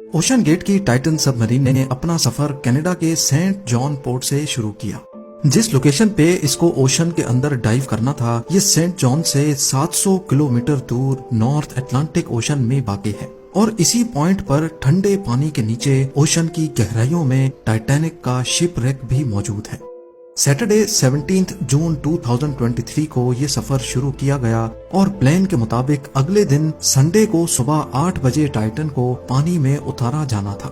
Ocean gate की Titan submarine ने अपना सफर कनाडा के सेंट जॉन पोर्ट से शुरू किया। जिस लोकेशन पे इसको ओशन के अंदर डाइव करना था, ये सेंट जॉन से 700 किलोमीटर दूर नॉर्थ अटलांटिक ओशन में वाक़ है और इसी पॉइंट पर ठंडे पानी के नीचे ओशन की गहराइयों में टाइटैनिक का शिप रेक भी मौजूद है। सैटरडे 17 जून 2023 को ये सफर शुरू किया गया और प्लान के मुताबिक अगले दिन संडे को सुबह 8 बजे टाइटन को पानी में उतारा जाना था।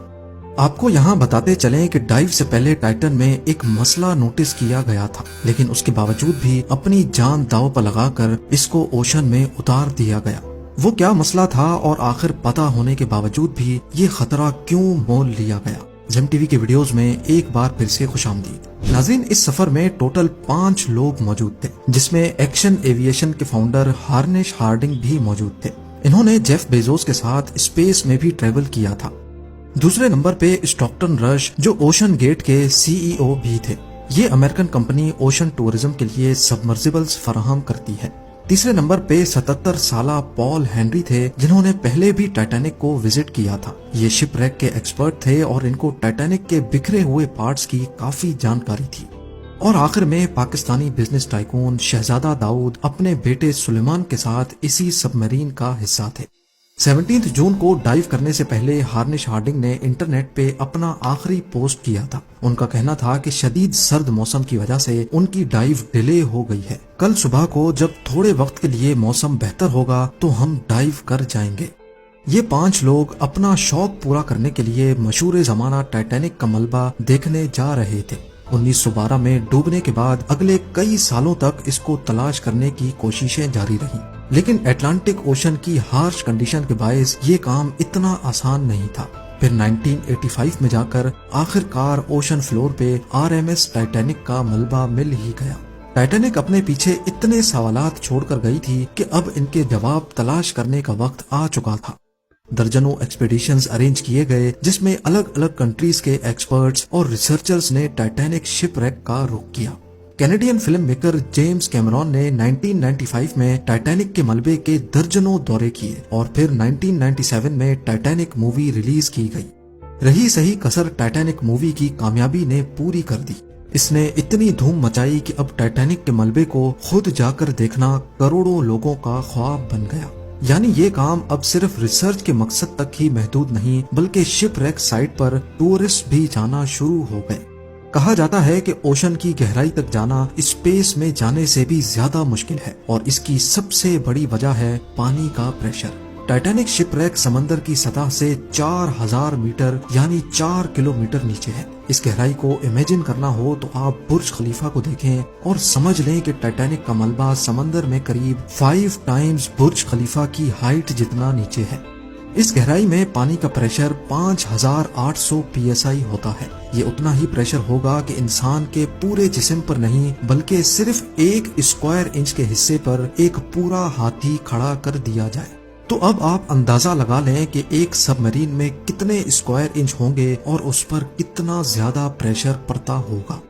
आपको यहाँ बताते चलें कि डाइव से पहले टाइटन में एक मसला नोटिस किया गया था, लेकिन उसके बावजूद भी अपनी जान दांव पर लगाकर इसको ओशन में उतार दिया गया। वो क्या मसला था और आखिर पता होने के बावजूद भी ये खतरा क्यों मोल लिया गया? जेम टीवी के वीडियोस में एक बार फिर से खुशामदीद। नाज़रीन, इस सफर में टोटल 5 लोग मौजूद थे, जिसमें एक्शन एविएशन के फाउंडर हार्नेश हार्डिंग भी मौजूद थे। इन्होंने जेफ बेजोस के साथ स्पेस में भी ट्रेवल किया था। दूसरे नंबर पे स्टॉकटन रश, जो ओशन गेट के सीईओ भी थे। ये अमेरिकन कंपनी ओशन टूरिज्म के लिए सबमर्सिबल्स फराहम करती है। तीसरे नंबर पे 77 साला पॉल हेनरी थे, जिन्होंने पहले भी टाइटैनिक को विजिट किया था। ये शिप रेक के एक्सपर्ट थे और इनको टाइटैनिक के बिखरे हुए पार्ट्स की काफी जानकारी थी। और आखिर में पाकिस्तानी बिजनेस टाइकून शहजादा दाऊद अपने बेटे सुलेमान के साथ इसी सबमरीन का हिस्सा थे। 17 जून को डाइव करने से पहले हार्नेश हार्डिंग ने इंटरनेट पे अपना आखिरी पोस्ट किया था। उनका कहना था कि शदीद सर्द मौसम की वजह से उनकी डाइव डिले हो गई है। कल सुबह को जब थोड़े वक्त के लिए मौसम बेहतर होगा तो हम डाइव कर जाएंगे। ये 5 लोग अपना शौक पूरा करने के लिए मशहूर जमाना टाइटैनिक का मलबा देखने जा रहे थे। 1912 में डूबने के बाद अगले कई सालों तक इसको तलाश करने की कोशिशें जारी रही, लेकिन अटलांटिक ओशन की हार्श कंडीशन के बायस ये काम इतना आसान नहीं था। फिर 1985 में जाकर आखिरकार ओशन फ्लोर पे आरएमएस टाइटैनिक का मलबा मिल ही गया। टाइटैनिक अपने पीछे इतने सवालात छोड़कर गई थी कि अब इनके जवाब तलाश करने का वक्त आ चुका था। दर्जनों एक्सपीडिशंस अरेंज किए गए, जिसमें अलग अलग कंट्रीज के एक्सपर्ट्स और रिसर्चर्स ने टाइटैनिक शिप रेक का रुख किया। Canadian film maker James Cameron ने 1995 में टाइटैनिक के मलबे के दर्जनों दौरे किए और फिर 1997 में टाइटैनिक मूवी रिलीज की गई। रही सही कसर टाइटैनिक मूवी की कामयाबी ने पूरी कर दी। इसने इतनी धूम मचाई कि अब टाइटैनिक के मलबे को खुद जाकर देखना करोड़ों लोगों का ख्वाब बन गया। यानी ये काम अब सिर्फ रिसर्च के मकसद तक ही महदूद नहीं, बल्कि शिप रेक साइट पर टूरिस्ट भी जाना शुरू हो गए। कहा जाता है कि ओशन की गहराई तक जाना स्पेस में जाने से भी ज्यादा मुश्किल है और इसकी सबसे बड़ी वजह है पानी का प्रेशर। टाइटैनिक शिपरेक समंदर की सतह से 4000 मीटर यानी 4 किलोमीटर नीचे है। इस गहराई को इमेजिन करना हो तो आप बुर्ज खलीफा को देखें और समझ लें कि टाइटैनिक का मलबा समंदर में करीब 5 टाइम्स बुर्ज खलीफा की हाइट जितना नीचे है। इस गहराई में पानी का प्रेशर 5800 psi होता है। ये उतना ही प्रेशर होगा कि इंसान के पूरे जिस्म पर नहीं, बल्कि सिर्फ 1 स्क्वायर इंच के हिस्से पर एक पूरा हाथी खड़ा कर दिया जाए। तो अब आप अंदाजा लगा लें कि एक सबमरीन में कितने स्क्वायर इंच होंगे और उस पर कितना ज्यादा प्रेशर पड़ता होगा।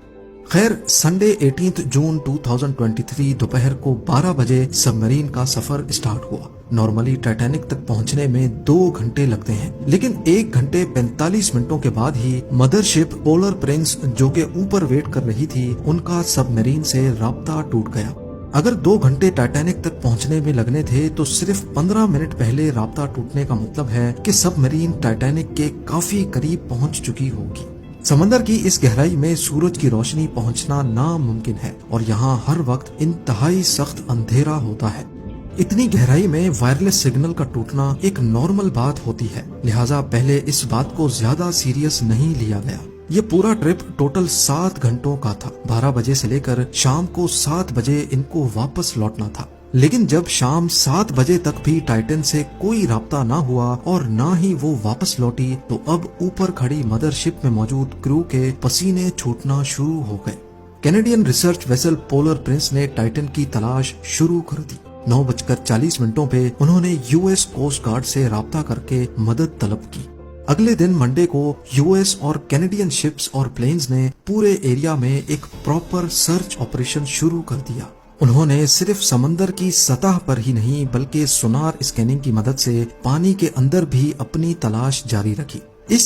खैर, संडे 18 जून 2023 दोपहर को 12 बजे सबमरीन का सफर स्टार्ट हुआ। नॉर्मली टाइटैनिक तक पहुंचने में 2 घंटे लगते हैं, लेकिन 1 घंटे 45 मिनटों के बाद ही मदरशिप पोलर प्रिंस, जो के ऊपर वेट कर रही थी, उनका सबमरीन से राब्ता टूट गया। अगर 2 घंटे टाइटैनिक तक पहुंचने में लगने थे तो सिर्फ 15 मिनट पहले राब्ता टूटने का मतलब है कि सबमरीन टाइटैनिक के काफी करीब पहुंच चुकी होगी। समंदर की इस गहराई में सूरज की रोशनी पहुंचना नामुमकिन है और यहाँ हर वक्त इंतहाई सख्त अंधेरा होता है। इतनी गहराई में वायरलेस सिग्नल का टूटना एक नॉर्मल बात होती है, लिहाजा पहले इस बात को ज्यादा सीरियस नहीं लिया गया। ये पूरा ट्रिप टोटल 7 घंटों का था। 12 बजे से लेकर शाम को 7 बजे इनको वापस लौटना था, लेकिन जब शाम 7 बजे तक भी टाइटन से कोई राब्ता ना हुआ और ना ही वो वापस लौटी, तो अब ऊपर खड़ी मदरशिप में मौजूद क्रू के पसीने छूटना शुरू हो गए। Canadian research vessel polar Prince ने टाइटन की तलाश शुरू कर दी। 9:40 पे उन्होंने यूएस कोस्ट गार्ड से राब्ता करके मदद तलब की। अगले दिन मंडे को यूएस और कैनेडियन शिप्स और प्लेन्स ने पूरे एरिया में एक प्रॉपर सर्च ऑपरेशन शुरू कर दिया। उन्होंने सिर्फ समंदर की सतह पर ही नहीं, बल्कि सोनार स्कैनिंग की मदद से पानी के अंदर भी अपनी तलाश जारी रखी। इस